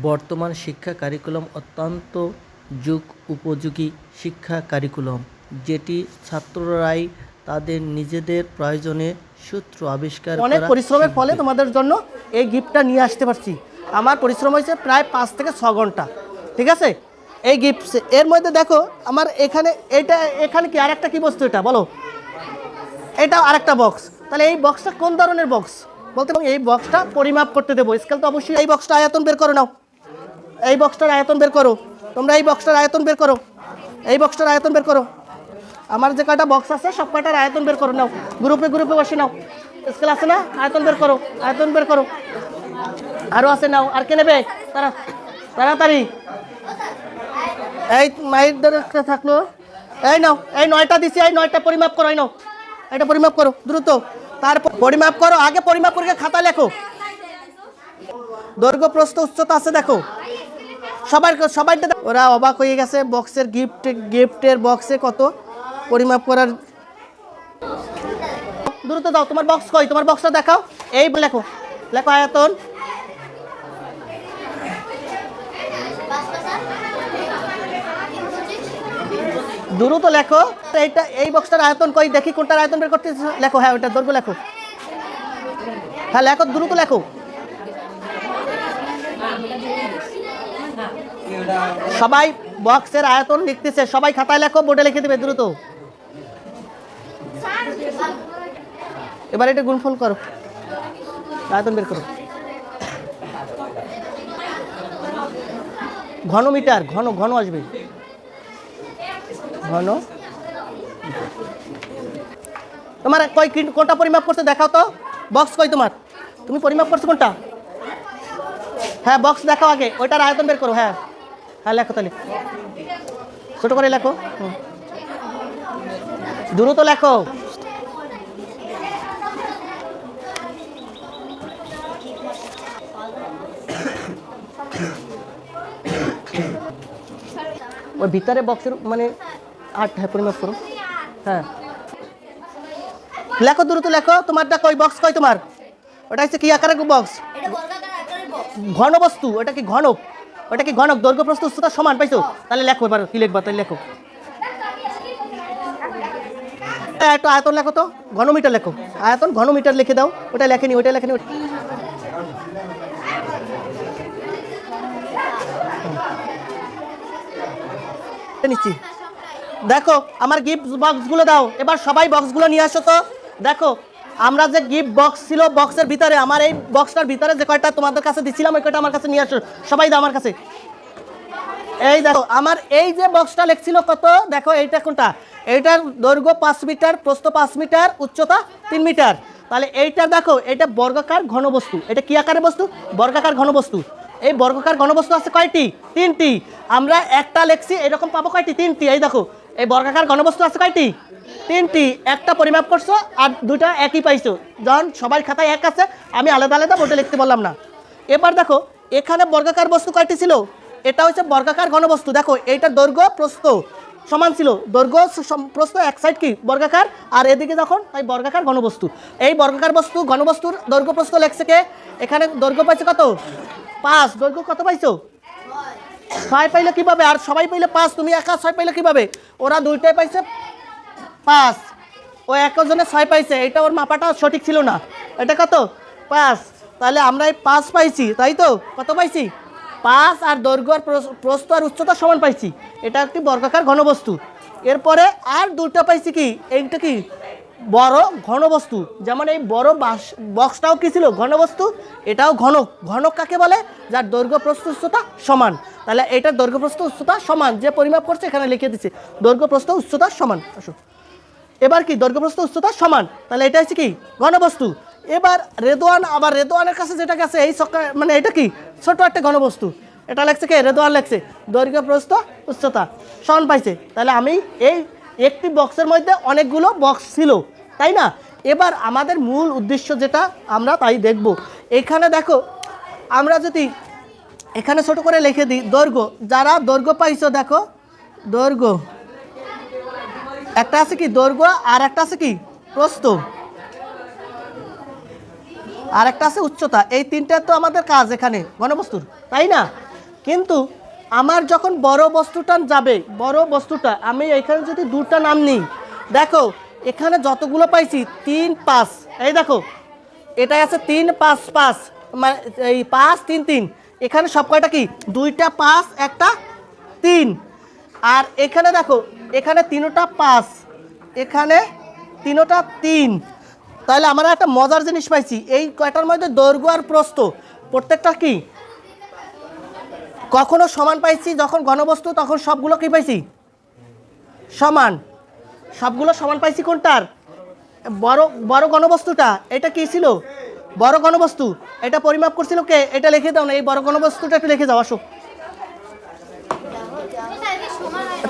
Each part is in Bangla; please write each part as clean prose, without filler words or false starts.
বর্তমান শিক্ষা কারিকুলাম অত্যন্ত যুগ উপযোগী শিক্ষা কারিকুলাম, যেটি ছাত্ররাই তাদের নিজেদের প্রয়োজনে সূত্র আবিষ্কার অনেক করা পরিশ্রমের ফলে শিখবে। তোমাদের জন্য এই গিফটটা নিয়ে আসতে পারছি। আমার পরিশ্রম হয়েছে প্রায় 5 থেকে 6 ঘন্টা, ঠিক আছে। এই গিফট এর মধ্যে দেখো আমার এখানে কি আরেকটা কি বস্তু, এটা বলো, এটা আরেকটা বক্স। তাহলে এই বক্সটা কোন ধরনের বক্স বলতে, এই বক্সটা পরিমাপ করতে দেবো, স্কেল তো অবশ্যই। এই বক্সটা আয়তন বের করো নাও, এই বক্সটার আয়তন বের করো তোমরা, এই বক্সটার আয়তন বের করো, এই বক্সটার আয়তন বের করো। আমার যে কয়টা বক্স আছে সব কয়টার আয়তন বের করো নাও, গ্রুপে গ্রুপে বসে নাও। স্কেল আছে না, আয়তন বের করো, আয়তন বের করো। আরও আছে, নাও। আর কে নেবে তাড়াতাড়ি? এই মাইর ধরে থাকলো, এই নাও, এই 9টা দিছি, এই 9টা পরিমাপ করো, এই নাও, এটা পরিমাপ করো দ্রুত। তারপর পরিমাপ করো, আগে পরিমাপ করে খাতা লেখো। দৈর্ঘ্য প্রস্থ উচ্চতা আছে দেখো সবাই। ওরা অবাক হয়ে গেছে, বক্সের গিফটের বক্সে কত পরিমাপ করার। দ্রুত দাও, তোমার বক্স কই, তোমার বক্সটা দেখাও। এই লেখো, লেখো আয়তন। দ্রুত লেখো। এইটা, এই বক্সটার আয়তন কই দেখি, কোনটার আয়তন বের করতে লেখো। হ্যাঁ, ওইটা দৈর্ঘ্য লেখো। হ্যাঁ লেখো, দ্রুত লেখো। সবাই বক্সের আয়তন লিখতেছে, সবাই খাতায় লেখো, বোর্ডে লিখে দেবে দ্রুত। এবার এটা গুণফল করো, আয়তন বের করো। ঘনমিটার, ঘন আসবে, ঘন। তোমার কোনটা পরিমাপ করতে দেখাও তো, বক্স কই তোমার, তুমি পরিমাপ করছো কোনটা? হ্যাঁ বক্স দেখাও আগে, ওইটার আয়তন বের করো। হ্যাঁ হ্যাঁ লেখো, তাহলে ছোট করে লেখো, দ্রুত লেখো। ওই ভিতরে বক্সের মানে 8, হ্যাঁ পরিমাপ করো। হ্যাঁ লেখো, দ্রুত লেখো। তোমারটা কই, বক্স কই তোমার? ওটা হচ্ছে কি আকারের বক্স? ঘন বস্তু। ওটা কি ঘনক? ওটা কি ঘনক? দৈর্ঘ্য প্রস্থ উচ্চতা সমান পাইছো? তাহলে লেখো, এবার কি লিখবা তাহলে লেখো। একটা আয়তন লেখো তো, ঘনমিটার লেখো, আয়তন ঘনমিটার লিখে দাও। ওটা লেখেনি, ওটা লেখেনি। নিচ্ছি, দেখো আমার গিফট বক্সগুলো দাও। এবার সবাই বক্সগুলো নিয়ে আসো তো। দেখো আমরা যে গিফট বক্স ছিল, বক্সের ভিতরে আমার এই বক্সটার ভিতরে যে কয়টা তোমাদের কাছে দিচ্ছিলাম, ওই কয়টা আমার কাছে নিয়ে আসো সবাই, দাও আমার কাছে। এই দেখো আমার এই যে বক্সটা লেখছিল কত, দেখো এইটা কোনটা? এইটার দৈর্ঘ্য 5 মিটার, প্রস্থ 5 মিটার, উচ্চতা 3 মিটার। তাহলে এইটা দেখো, এটা বর্গাকার ঘনবস্তু। এটা কি আকারের বস্তু? বর্গাকার ঘনবস্তু। এই বর্গাকার ঘনবস্তু আছে কয়টি? 3টি। আমরা একটা লেখছি, এরকম পাবো কয়টি? 3টি। এই দেখো এই বর্গাকার ঘনবস্তু আছে কয়টি? 3টি। একটা পরিমাপ করছো আর দুটা একই পাইছো। যখন সবাই খাতায় এক আছে, আমি আলাদা আলাদা বোর্ডে লিখতে বললাম না। এবার দেখো এখানে বর্গাকার বস্তু কয়টি ছিল? এটা হচ্ছে বর্গাকার ঘনবস্তু। দেখো এইটার দৈর্ঘ্য প্রস্থ সমান ছিল, দৈর্ঘ্য প্রস্থ এক সাইড কি বর্গাকার, আর এদিকে যখন এই বর্গাকার ঘনবস্তু। এই বর্গাকার বস্তু ঘনবস্তুর দৈর্ঘ্য প্রস্থ লেখছে কে? এখানে দৈর্ঘ্য পাইছে কত? 5। দৈর্ঘ্য কত পাইছো? 6 পাইলে কিভাবে? আর সবাই পাইলে 5, তুমি একা 6 পাইলে কিভাবে? ওরা দুইটাই পাইছে 5, ও একজনে 6 পাইছে। এটা ওর মাপাটা সঠিক ছিল না। এটা কত? 5। তাহলে আমরা এই 5 পাইছি, তাই তো? কত পাইছি? 5। আর দৈর্ঘ্য আর প্রস্থ আর উচ্চতা সমান পাইছি। এটা একটি বর্গাকার ঘনবস্তু। এরপরে আর দুটো পাইছি কি, এইটা কি বড় ঘনবস্তু। যেমন এই বড় বক্সটাও কি ছিল? ঘনবস্তু। এটাও ঘনক। ঘনক কাকে বলে? যার দৈর্ঘ্য প্রস্থ উচ্চতা সমান। তাহলে এটার দৈর্ঘ্য প্রস্থ উচ্চতা সমান, যে পরিমাপ করছে এখানে লিখে দিচ্ছে দৈর্ঘ্য প্রস্থ উচ্চতা সমান। আসো এবার কি দৈর্ঘ্য প্রস্থ উচ্চতা সমান, তাহলে এটা হচ্ছে কি ঘনবস্তু। এবার রেদওয়ান, আবার রেদওয়ানের কাছে যেটা গেছে এই মানে এটা কি ছোট একটা ঘনবস্তু। এটা লেখছে কে? রেদওয়ান লেখছে দৈর্ঘ্য প্রস্থ উচ্চতা সমান পাইছে। তাহলে আমি এই একটি বক্সের মধ্যে অনেকগুলো বক্স ছিল, তাই না? এবার আমাদের মূল উদ্দেশ্য যেটা আমরা তাই দেখব। এখানে দেখো আমরা যদি এখানে ছোট করে লিখে দিই দৈর্ঘ্য, যারা দৈর্ঘ্য পাইছো দেখো, দৈর্ঘ্য একটা আছে কি দৈর্ঘ্য, আর একটা আছে কি প্রস্থ, আর একটা আছে উচ্চতা। এই তিনটা তো আমাদের কাজ এখানে ঘনবস্তুর, তাই না? কিন্তু আমার যখন বড় বস্তুটা যাবে, বড় বস্তুটা আমি এখানে যদি দুটা নাম নিই, দেখো এখানে যতগুলো পাইছি 3 5, এই দেখো এটাই আছে 3 5 5, মানে এই 5 3 3, এখানে সব কয়টা কি 2টা 5 একটা 3, আর এখানে দেখো এখানে 3টা 5, এখানে 3টা 3। তাহলে আমরা একটা মজার জিনিস পাইছি, এই কয়টার মধ্যে দৈর্ঘ্য আর প্রস্থ প্রত্যেকটা কি কখনো সমান পাইছি, যখন ঘনবস্তু তখন সবগুলো কি পাইছি সমান, সবগুলো সমান পাইছি। কোনটার বড় বড় ঘনবস্তুটা, এটা কি ছিল বড় ঘনবস্তু, এটা পরিমাপ করছিল কে, এটা লিখে দাও না, এই বড় ঘনবস্তুটা একটু লিখে যাও, আসো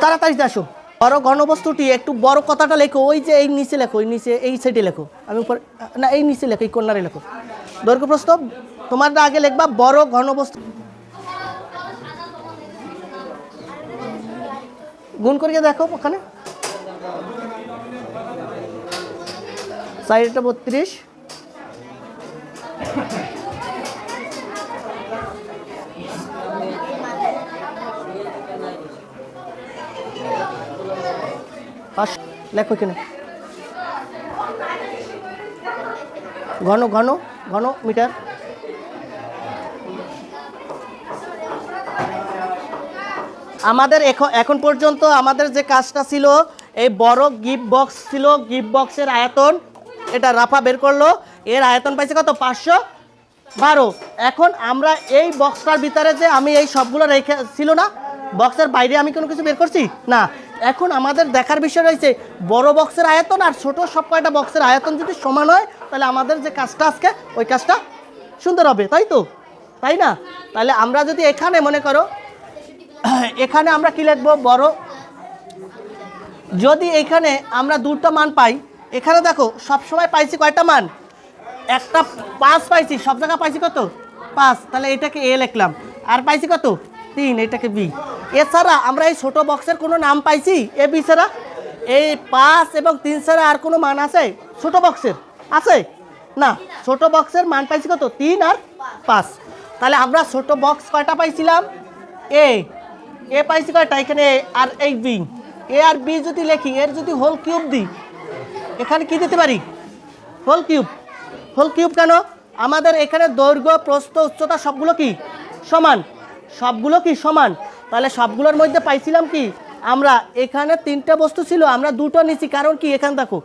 তাড়াতাড়ি আসো। বড় ঘনবস্তুটি একটু বড় কথাটা লেখো, ওই যে এই নিচে লেখো, এই নিচে এই সাইডে লেখো, আমি উপরে না এই নিচে লেখো, এই কর্নারে লেখো, দৈর্ঘ্য প্রস্থ তোমারটা আগে লিখবা বড় ঘনবস্তু, গুণ করিয়ে দেখো ওখানে 4 32, লেখো এখানে ঘন ঘন ঘন মিটার। আমাদের এখন পর্যন্ত আমাদের যে কাজটা ছিল, এই বড় গিফট বক্স ছিল, গিফট বক্সের আয়তন এটা রাফা বের করলো, এর আয়তন পাইছে কত 512। এখন আমরা এই বক্সটার ভিতরে যে আমি এই সবগুলো রেখে ছিল না, বক্সের বাইরে আমি কোনো কিছু বের করছি না, এখন আমাদের দেখার বিষয় রয়েছে বড় বক্সের আয়তন আর ছোট সব কয়টা বক্সের আয়তন যদি সমান হয়, তাহলে আমাদের যে কাজটা আজকে ওই কাজটা সুন্দর হবে, তাই তো, তাই না? তাহলে আমরা যদি এখানে মনে করো, এখানে আমরা কি লিখবো বড়, যদি এখানে আমরা দুটো মান পাই, এখানে দেখো সব সময় পাইছি কয়টা মান, একটা 5 পাইছি, সব জায়গায় পাইছি কত 5, তাহলে এটাকে এ লিখলাম, আর পাইছি কত 3, এটাকে বি। এছাড়া আমরা এই ছোট বক্সের কোনো নাম পাইছি এ বি ছাড়া, এই 5 এবং 3 ছাড়া আর কোনো মান আছে ছোট বক্সের, আছে না? ছোট বক্সের মান পাইছি কত 3 আর 5, তাহলে আমরা ছোট বক্স কয়টা পাইছিলাম, এ পাইছি কয়টা এখানে, আর এই বি, এ আর বি যদি লিখি, এর যদি হোল কিউব দিই, এখানে কি দিতে পারি হোল কিউব। হোল কিউব কেন, আমাদের এখানে দৈর্ঘ্য প্রস্থ উচ্চতা সবগুলো কি সমান, সবগুলো কি সমান, তাহলে সবগুলোর মধ্যে পাইছিলাম কি আমরা, এখানে 3টা বস্তু ছিল, আমরা দুটো নিছি, কারণ কি এখানে দেখো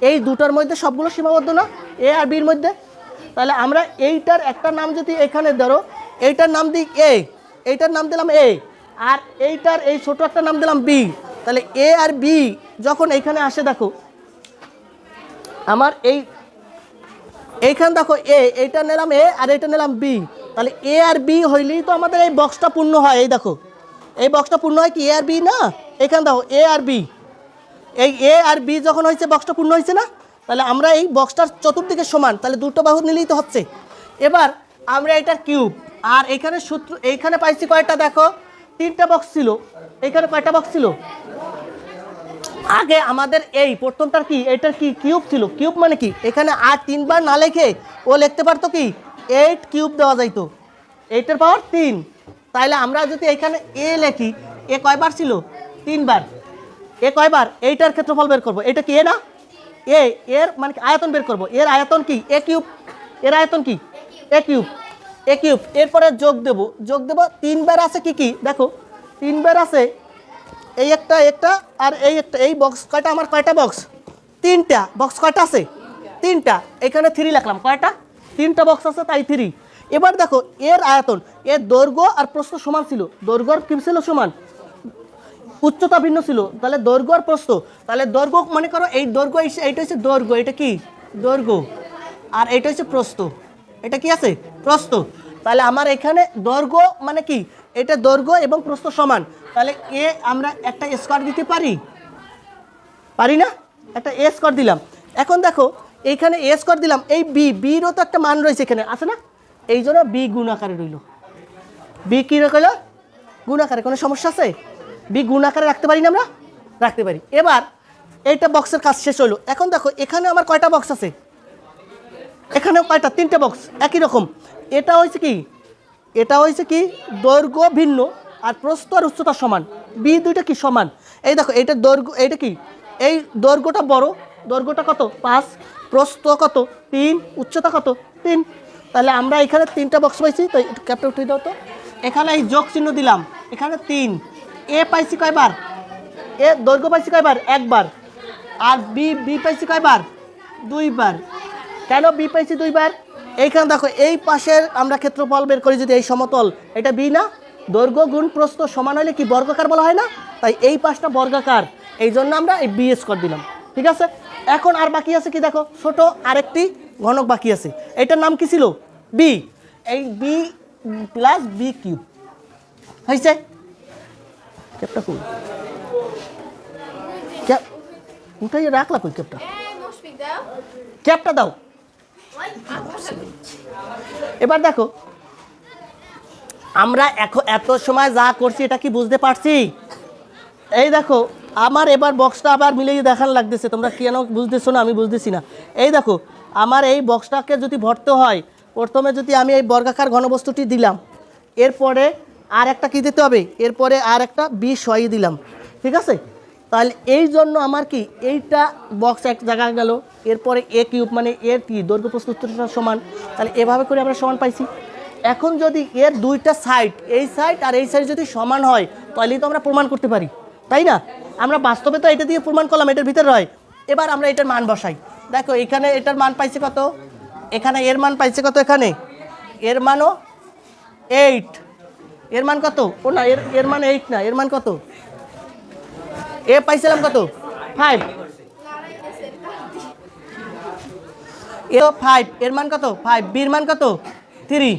এই দুটোর মধ্যে সবগুলো সীমাবদ্ধ না, এ আর বির মধ্যে, তাহলে আমরা এইটার একটা নাম যদি এখানে ধরো, এইটার নাম দিই এ, এইটার নাম দিলাম এ, আর এইটার এই ছোট একটা নাম দিলাম বি, তাহলে এ আর বি যখন এইখানে আসে, দেখো আমার এইখানে দেখো এইটা নিলাম এ আর এইটা নিলাম বি, তাহলে এ আর বি হইলেই তো আমাদের এই বক্সটা পূর্ণ হয়। এই দেখো এই বক্সটা পূর্ণ হয় কি এ আর বি না, এখানে দেখো এ আর বি, এই এ আর বি যখন হয়েছে বক্সটা পূর্ণ হয়েছে না, তাহলে আমরা এই বক্সটার চতুর্দিকে সমান, তাহলে দুটো বাহু নিলেই তো হচ্ছে। এবার আমরা এটার কিউব, আর এখানে সূত্র এইখানে পাইছি কয়টা, দেখো 3টা বক্স ছিল, এইখানে কয়টা বক্স ছিল, আগে আমাদের এই প্রথমটার কি এটার কি কিউব ছিল, কিউব মানে কি এখানে আর 3 বার না লিখে ও লিখতে পারতো কি 8 কিউব দেওয়া যাইতো, 8 এর পাওয়ার 3, তাহলে আমরা যদি এখানে এ লিখি, এ কয়বার ছিল 3 বার, এ কয়বার, এইটার ক্ষেত্রফল বের করব, এটা কি এ না, এর মানে আয়তন বের করব, এর আয়তন কি এ কিউব, এর আয়তন কি এ কিউব, এ কিউব, এরপরে যোগ দেব 3 বার আছে কি কি, দেখো 3 বার আছে এই একটা আর এই একটা, এই বক্স কয়টা আমার, কয়টা বক্স 3টা বক্স, কয়টা আছে 3টা, এখানে 3 লিখলাম, কয়টা 3টা বক্স আছে তাই 3। এবার দেখো এর আয়তন, এর দৈর্ঘ্য আর প্রস্থ সমান ছিল, দৈর্ঘ্য আর কি ছিল সমান, উচ্চতা ভিন্ন ছিল, তাহলে দৈর্ঘ্য আর প্রস্থ, তাহলে দৈর্ঘ্য মনে করো এই দৈর্ঘ্য, এইটা হচ্ছে দৈর্ঘ্য, এটা কি দৈর্ঘ্য, আর এটা হচ্ছে প্রস্থ, এটা কি আছে প্রস্থ, তাহলে আমার এখানে দৈর্ঘ্য মানে কি, এটা দৈর্ঘ্য এবং প্রস্থ সমান, তাহলে এ আমরা একটা স্কোয়ার দিতে পারি না, একটা এ স্কোয়ার দিলাম। এখন দেখো এইখানে এ স্কোয়ার দিলাম, এই বিরও তো একটা মান রয়েছে এখানে, আছে না, এই জন্য বি গুণ আকারে রইল, বি কী রইল গুণ আকারে, কোনো সমস্যা আছে, বি গুণ আকারে রাখতে পারি না, আমরা রাখতে পারি। এবার এইটা বক্সের কাজ শেষ হইলো, এখন দেখো এখানে আমার কয়টা বক্স আছে, এখানেও কয়টা 3টে বক্স একই রকম, এটা হয়েছে কি এটা হয়েছে কি দৈর্ঘ্য ভিন্ন আর প্রস্থ আর উচ্চতা সমান, বি দুইটা কি সমান। এই দেখো এইটা দৈর্ঘ্য, এইটা কি এই দৈর্ঘ্যটা বড়, দৈর্ঘ্যটা কত 5, প্রস্থ কত 3, উচ্চতা কত 3। তাহলে আমরা এখানে 3টা বক্স পাইছি, তো ক্যাপটা উঠিয়ে দাও তো। এখানে এই যোগ চিহ্ন দিলাম, এখানে 3, এ পাইছি কয়বার, এ দৈর্ঘ্য পাইছি কয়বার, একবার। আর বি, বি পাইছি কয়বার, 2বার। কেন বি পাইছি 2বার, এইখানে দেখো এই পাশের আমরা ক্ষেত্রফল বের করি যদি এই সমতল, এটা বি না, দৈর্ঘ্য গুণ প্রস্থ সমান হলে কি বর্গাকার বলা হয় না, তাই এই পাশটা বর্গাকার, এই জন্য আমরা এই বি স্কোয়ার দিলাম। ঠিক আছে, এখন আর বাকি আছে কি দেখো, ছোট আরেকটি ঘনক বাকি আছে, এটার নাম কি ছিল বি, এই বি প্লাস বি কিউব হয়েছে। ক্যাপটা কই, ক্যাপ উঠাই রাখলা কই, ক্যাপটা ক্যাপটা দাও। এবার দেখো আমরা এখন এত সময় যা করছি এটা কি বুঝতে পারছি, এই দেখো আমার এবার বক্সটা আবার মিলিয়ে দেখান লাগতেছে, তোমরা কেন বুঝতেছো না আমি বুঝতেছি না। এই দেখো আমার এই বক্সটাকে যদি ভরতে হয়, প্রথমে যদি আমি এই বর্গাকার ঘনবস্তুটি দিলাম, এরপরে আর একটা কী দিতে হবে, এরপরে আর একটা বি সই দিলাম। ঠিক আছে, তাহলে এই জন্য আমার কি এইটা বক্স এক জায়গায় গেল, এরপরে এ কিউব মানে এর কি দৈর্ঘ্য প্রস্থ উচ্চতা সমান, তাহলে এভাবে করে আমরা সমান পাইছি। এখন যদি এর দুইটা সাইড, এই সাইড আর এই সাইড যদি সমান হয় তাহলেই তো আমরা প্রমাণ করতে পারি, তাই না? আমরা বাস্তবে তো এটা দিয়ে প্রমাণ করলাম এটার ভিতরে হয়। এবার আমরা এটার মান বসাই, দেখো এখানে এটার মান পাইছে কত, এখানে এর মান পাইছে কত, এখানে এর মানও 8, এর মান কত, ও না এর মান 8 না, এর মান কত, এ পাইছিলাম কত 5, এ 5, এর মান কত 5, বির মান কত 3,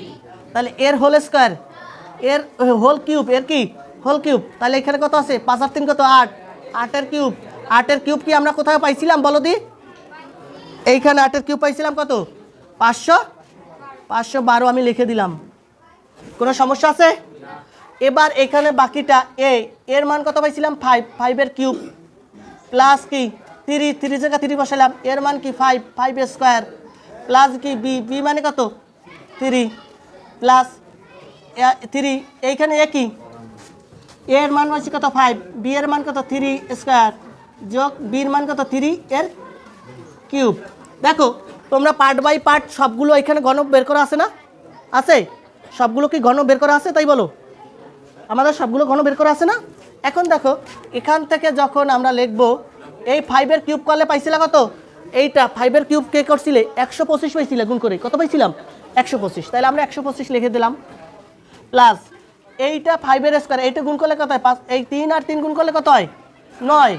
তাহলে এর হোল স্কোয়ার, এর হোল কিউব, এর কি হোল কিউব, তাহলে এখানে কত আছে 5 আর 3 কত 8, 8-এর কিউব, 8-এর কিউব কি আমরা কোথায় পাইছিলাম বলো দি, এইখানে 8-এর কিউব পাইছিলাম কত 512, আমি লিখে দিলাম, কোনো সমস্যা আছে? এবার এখানে বাকিটা এর মান কত পাইছিলাম 5, 5-এর কিউব প্লাস কি 3 জায়গা 3 বসালাম, এর মান কি 5, 5 স্কোয়ার প্লাস কি বি মানে কত 3 প্লাস 3, এইখানে কি এর মান হচ্ছে কত 5, বি এর মান কত 3 স্কোয়ার যোগ বির মান কত 3 এর কিউব। দেখো তোমরা পার্ট বাই পার্ট সবগুলো এখানে ঘন বের করা আছে না, আছে সবগুলো কি ঘন বের করা আছে, তাই বলো আমাদের সবগুলো ঘন বের করা আছে না। এখন দেখো এখান থেকে যখন আমরা লিখবো এই 5-এর কিউব করলে পাইছিলা কত, এইটা 5-এর কিউব কে করছিলে 125 পাইছিলে, গুণ করে কত পাইছিলাম 125, তাহলে আমরা 125 লিখে দিলাম প্লাস এইটা 5-এর স্কোয়ার, এইটা গুণ করলে কত হয় 5, এই 3 আর 3 গুণ করলে কত হয় 9,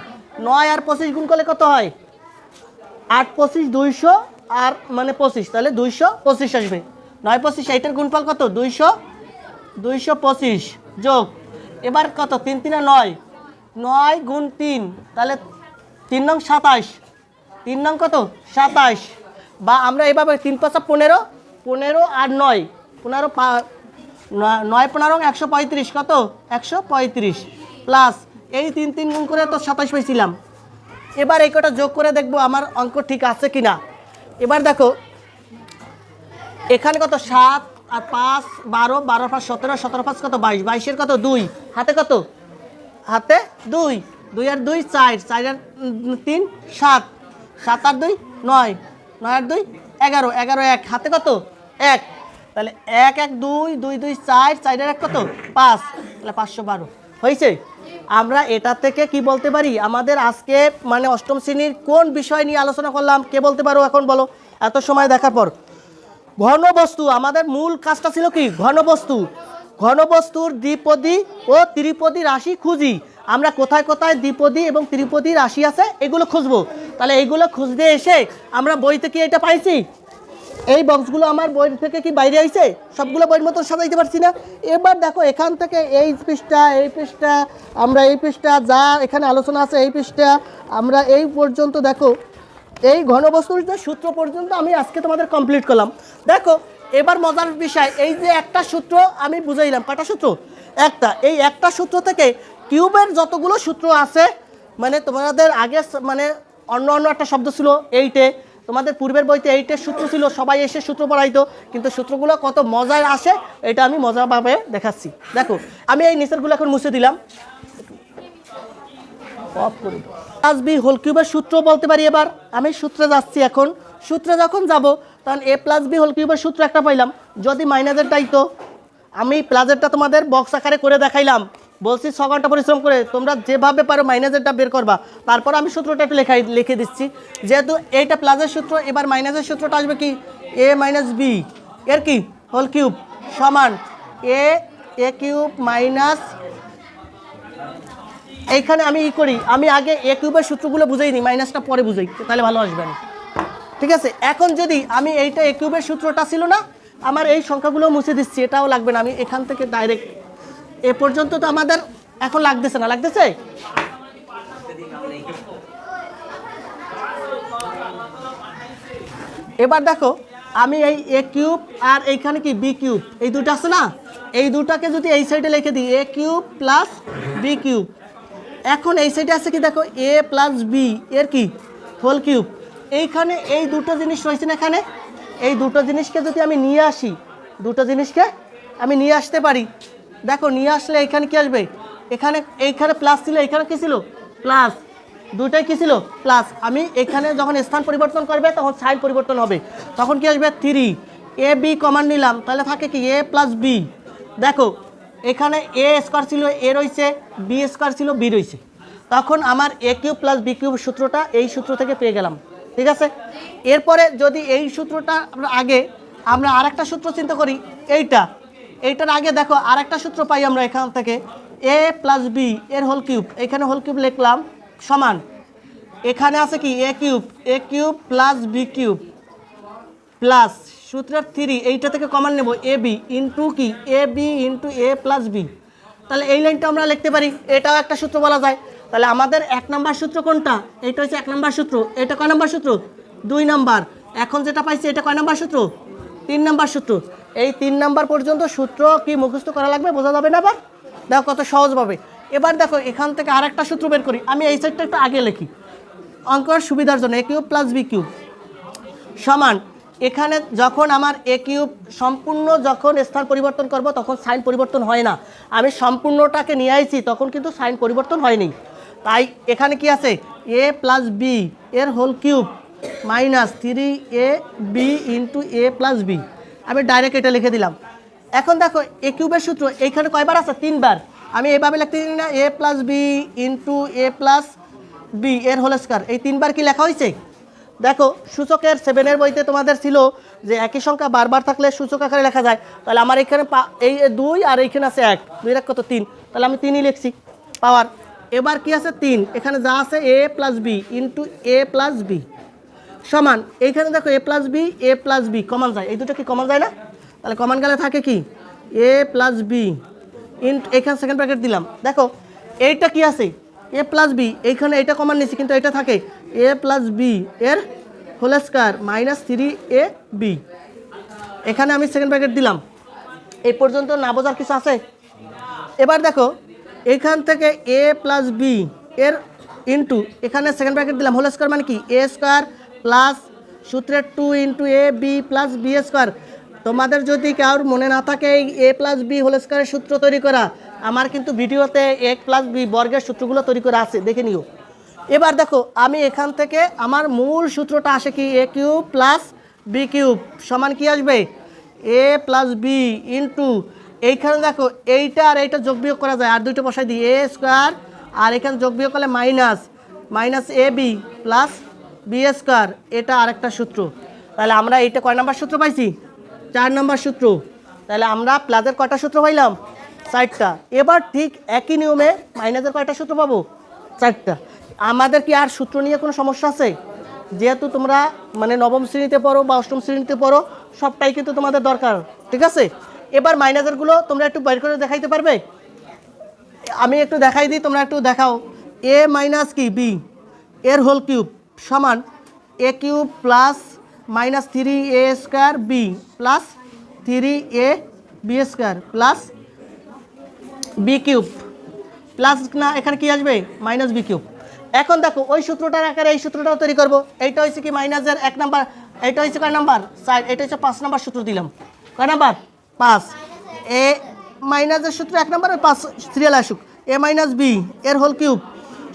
9 আর 25 গুণ করলে কত হয় 8 25 200 আর মানে 25, তাহলে 225 আসবে, 9 25, এইটার গুণফল কত 225 যোগ এবার কত 3 3 9, 9 গুণ 3 তাহলে 3 নং 27, 3 নং কত 27, বা আমরা এভাবে 3 5 15, 15 আর 9 15 9 15 135, কত 135 প্লাস এই 3 3 গুণ করে তো 27 পাইছিলাম। এবার এই কটা যোগ করে দেখবো আমার অঙ্ক ঠিক আছে কিনা। এবার দেখো এখানে কত 7 আর 5 12, 12 5 17, 17 5 কত 22, 22-এর কত 2, হাতে কত হাতে 2, 2 আর 2 4, 4 আর 3 7, 7 আর 2 9, 9 আর 2 11, 11 1 হাতে কত 1, তাহলে 1 1 2 2 2 4, 4 আর 1 কত 5, তাহলে 512 হয়েছে। আমরা এটা থেকে কি বলতে পারি, আমাদের আজকে মানে অষ্টম শ্রেণীর কোন বিষয় নিয়ে আলোচনা করলাম কে বলতে পারো এখন বলো, এত সময় দেখার পর। ঘনবস্তু, আমাদের মূল কাজটা ছিল কি ঘনবস্তু, ঘনবস্তুর দ্বিপদী ও ত্রিপদী রাশি খুঁজি, আমরা কোথায় কোথায় দ্বিপদী এবং ত্রিপদী রাশি আছে এগুলো খুঁজবো। তাহলে এইগুলো খুঁজতে এসে আমরা বই থেকে এটা পাইছি, এই বক্সগুলো আমার বই থেকে কি বাইরে আইছে, সবগুলো বইয়ের মতো সাজাইতে পারছি না। এবার দেখো এখান থেকে এই পৃষ্ঠা আমরা এই পৃষ্ঠা যা এখানে আলোচনা আছে এই পৃষ্ঠা আমরা এই পর্যন্ত দেখো এই ঘনবস্তুর যে সূত্র পর্যন্ত আমি আজকে তোমাদের কমপ্লিট করলাম। দেখো এবার মজার বিষয়, এই যে একটা সূত্র আমি বুঝাইলাম, কটা সূত্র একটা, এই একটা সূত্র থেকে কিউবের যতগুলো সূত্র আছে, মানে তোমাদের আগে মানে অন্য একটা শব্দ ছিল 8-এ, তোমাদের পূর্বের বইতে 8-এর সূত্র ছিল, সবাই এসে সূত্র পড়াইতো, কিন্তু সূত্রগুলো কত মজায় আসে এটা আমি মজাভাবে দেখাচ্ছি। দেখো আমি এই নিচেরগুলো এখন মুছে দিলাম, অফ করে প্লাস বি হোল কিউবের সূত্র বলতে পারি। এবার আমি সূত্রে যাচ্ছি, এখন সূত্রে যখন যাব তখন এ প্লাস বি হোল কিউবের সূত্র একটা পাইলাম, যদি মাইনাসেরটাই তো আমি প্লাসেরটা তোমাদের বক্স আকারে করে দেখাইলাম, বলছি 6 ঘন্টা পরিশ্রম করে তোমরা যেভাবে পারো মাইনাসেরটা বের করবা। তারপর আমি সূত্রটা একটু লিখে দিচ্ছি, যেহেতু এইটা প্লাসের সূত্র, এবার মাইনাসের সূত্রটা আসবে কি এ মাইনাস বি এর কি হোল কিউব সমান এ কিউব মাইনাস, এইখানে আমি করি, আমি আগে এ কিউবের সূত্রগুলো বুঝাই নিই, মাইনাসটা পরে বুঝাই, তাহলে ভালো আসবে না। ঠিক আছে, এখন যদি আমি এইটা এ কিউবের সূত্রটা ছিল না, আমার এই সংখ্যাগুলো মুছে দিচ্ছি, এটাও লাগবে না, আমি এখান থেকে ডাইরেক্ট এ পর্যন্ত তো আমাদের এখন লাগতেছে না, লাগতেছে। এবার দেখো আমি এই এ কিউব আর এইখানে কি বি কিউব, এই দুটো আছে না, এই দুটাকে যদি এই সাইডে লিখে দিই এ কিউব প্লাস বি কিউব, এখন এই সাইডে আছে কি দেখো এ প্লাস বি এর কি হোল কিউব, এইখানে এই দুটো জিনিস রয়েছে না, এখানে এই দুটো জিনিসকে যদি আমি নিয়ে আসি, দুটো জিনিসকে আমি নিয়ে আসতে পারি, দেখো নিয়ে আসলে এখানে কি আসবে, এইখানে প্লাস ছিল, এখানে কি ছিল প্লাস, দুটাই কি ছিল প্লাস, আমি এখানে যখন স্থান পরিবর্তন করবে তখন সাইন পরিবর্তন হবে, তখন কি আসবে 3 এ বি কমন নিলাম, তাহলে থাকে কি এ প্লাস বি, দেখো এখানে এ স্কোয়ার ছিল এ রয়েছে, বি স্কোয়ার ছিল বি রয়েছে, তখন আমার এ কিউব প্লাস বি কিউব সূত্রটা এই সূত্র থেকে পেয়ে গেলাম। ঠিক আছে, এরপরে যদি এই সূত্রটা আগে আমরা আরেকটা সূত্র চিন্তা করি, এইটার আগে দেখো আরেকটা সূত্র পাই আমরা এখান থেকে এ প্লাস বি এর হোল কিউব, এখানে হোল কিউব লিখলাম সমান, এখানে আছে কি A cube plus B cube plus সূত্রের 3, এইটা থেকে কমন নেব এ বি ইন্টু কি A B into A plus B, তাহলে এই লাইনটা আমরা লিখতে পারি, এটাও একটা সূত্র বলা যায়। তাহলে আমাদের 1 নম্বর সূত্র কোনটা, এটা হচ্ছে 1 নম্বর সূত্র, এটা কয় নম্বর সূত্র 2 নম্বর, এখন যেটা পাইছি এটা কয় নম্বর সূত্র 3 নম্বর সূত্র, এই 3 নম্বর পর্যন্ত সূত্র কি মুখস্থ করা লাগবে, বোঝা যাবে না। আবার দেখো কত সহজভাবে, এবার দেখো এখান থেকে আরেকটা সূত্র বের করি, আমি এই সাইডটা একটু আগে লিখি অঙ্কের সুবিধার জন্য, এ কিউব প্লাস বি কিউব সমান, এখানে যখন আমার এ কিউব সম্পূর্ণ যখন স্থান পরিবর্তন করব তখন সাইন পরিবর্তন হয় না, আমি সম্পূর্ণটাকে নিয়ে আইছি তখন কিন্তু সাইন পরিবর্তন হয়নি, তাই এখানে কি আছে এ প্লাস বি এর whole cube minus 3 A B into A plus B, আমি ডাইরেক্ট এটা লিখে দিলাম। এখন দেখো এ কিউবের সূত্র এইখানে কয়বার আছে 3 বার, আমি এইভাবে লিখতে দিই না এ plus B into A plus B এর হোল স্কয়ার, এই 3 বার কি লেখা হয়েছে। দেখো সূচকের 7-এর বইতে তোমাদের ছিল যে একই সংখ্যা বারবার থাকলে সূচক আকারে লেখা যায়, তাহলে আমার এখানে এই 2 আর এইখানে আছে 1, 2 কত 3, তাহলে আমি 3ই লিখছি পাওয়ার, এবার কি আছে 3, এখানে যা আছে এ plus B into A plus B সমান, এইখানে দেখো এ প্লাস বি কমন যায়, এই দুটো কি কমন যায় না, তাহলে কমন গেলে থাকে কি এ প্লাস বি ইন্টু, এখানে সেকেন্ড ব্র্যাকেট দিলাম, দেখো এইটা কি আছে এ প্লাস বি, এইখানে এইটা কমন নিছি কিন্তু এটা থাকে এ প্লাস বি এর whole square minus 3 A B, এখানে আমি সেকেন্ড ব্র্যাকেট দিলাম, এই পর্যন্ত না বোঝার কিছু আছে। এবার দেখো এইখান থেকে এ প্লাস বি এর ইন্টু, এখানে সেকেন্ড ব্র্যাকেট দিলাম হোল স্কয়ার মানে কি এ স্কয়ার প্লাস সূত্রের 2 into A B plus B square, তোমাদের যদি কারোর মনে না থাকে এই এ প্লাস বি হোল স্কয়ারের সূত্র তৈরি করা, আমার কিন্তু ভিডিওতে এ প্লাস বি বর্গের সূত্রগুলো তৈরি করা আছে, দেখে নিও। এবার দেখো আমি এখান থেকে আমার মূল সূত্রটা আসে কি A cube plus B cube সমান কি আসবে এ প্লাস বি ইন্টু, এইখানে দেখো এইটা আর এইটা যোগ বিয়োগ করা যায়, আর দুইটা বসাই দিই এ স্কোয়ার, আর এখানে যোগ বিয়োগ করলে minus A B plus B square, এটা আরেকটা সূত্র, তাহলে আমরা এইটা কয় নাম্বার সূত্র পাইছি 4 নম্বর সূত্র, তাহলে আমরা প্লাসের কয়টা সূত্র পাইলাম 4টা। এবার ঠিক একই নিয়মে মাইনাসের কয়টা সূত্র পাবো 4টা। আমাদের কি আর সূত্র নিয়ে কোনো সমস্যা আছে, যেহেতু তোমরা মানে নবম শ্রেণীতে পড়ো বা অষ্টম শ্রেণীতে পড়ো, সবটাই কিন্তু তোমাদের দরকার। ঠিক আছে, এবার মাইনাসেরগুলো তোমরা একটু বের করে দেখাইতে পারবে, আমি একটু দেখাই দিই, তোমরা একটু দেখাও এ মাইনাস কি বি এর হোল কিউব সমান A cube plus minus 3 A square B plus 3 A B square plus B cube plus না এখানে কি আসবে মাইনাস বি কিউব, এখন দেখো ওই সূত্রটার আকারে এই সূত্রটাও তৈরি করব। এইটা হচ্ছে কি মাইনাসের 1 নাম্বার, এইটা হচ্ছে কয় নাম্বার 4, এটা হচ্ছে 5 নাম্বার সূত্র দিলাম। কয় নাম্বার 5, এ মাইনাসের সূত্র 1 নাম্বার 5 সিরিয়াল আসুক, এ মাইনাস বি এর হোল কিউব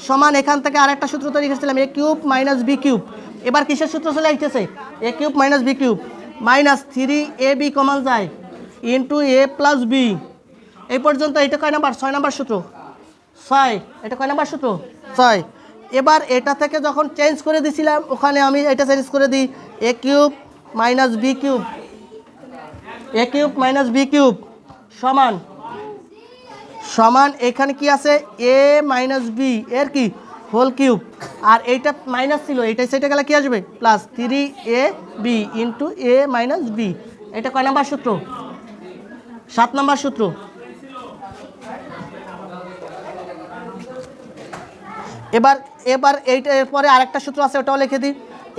সমান এখান থেকে আরেকটা সূত্র তৈরি করেছিলাম A cube minus B cube. এবার কিসের সূত্র চলে আসতেছে A cube minus B cube minus 3ab common যায় ইন্টু এ প্লাস বি। এই পর্যন্ত এটা কয় নাম্বার 6 নাম্বার সূত্র 6, এটা কয় নাম্বার সূত্র 6। এবার এটা থেকে যখন চেঞ্জ করে দিছিলাম ওখানে আমি এটা চেঞ্জ করে দিই এ কিউব মাইনাস বি কিউব, এ কিউব মাইনাস বি কিউব সমান সমান এখানে কি আছে এ মাইনাস বি এর কি হোল কিউব, আর এইটা মাইনাস ছিল এইটা সেটা গেলে কি আসবে প্লাস 3ab ইন্টু এ মাইনাস বি। এটা কয় নাম্বার সূত্র 7 নাম্বার সূত্র। এবার এবার এইটা এরপরে আরেকটা সূত্র আছে ওটাও লিখে দিই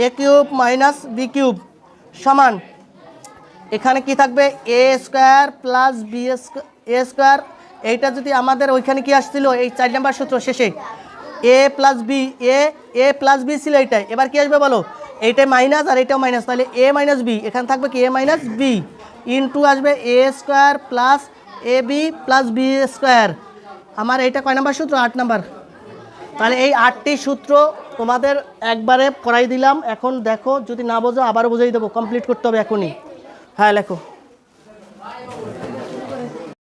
এ কিউব মাইনাস বি কিউব সমান এখানে কি থাকবে এ square plus B A square. এইটা যদি আমাদের ওইখানে কি আসছিল এই 4 নাম্বার সূত্র শেষে এ plus B A plus B ছিল এইটাই, এবার কি আসবে বলো এইটাই মাইনাস আর এইটাও মাইনাস, তাহলে এ মাইনাস বি এখানে থাকবে কি এ মাইনাস বি ইন্টু আসবে এ square plus A B plus B square. আমার এইটা কয় নাম্বার সূত্র 8 নাম্বার। তাহলে এই 8টি সূত্র তোমাদের একবারে করাই দিলাম। এখন দেখো যদি না বোঝো আবার বুঝিয়ে দেবো, কমপ্লিট করতে হবে এখনই। হ্যাঁ লেখো।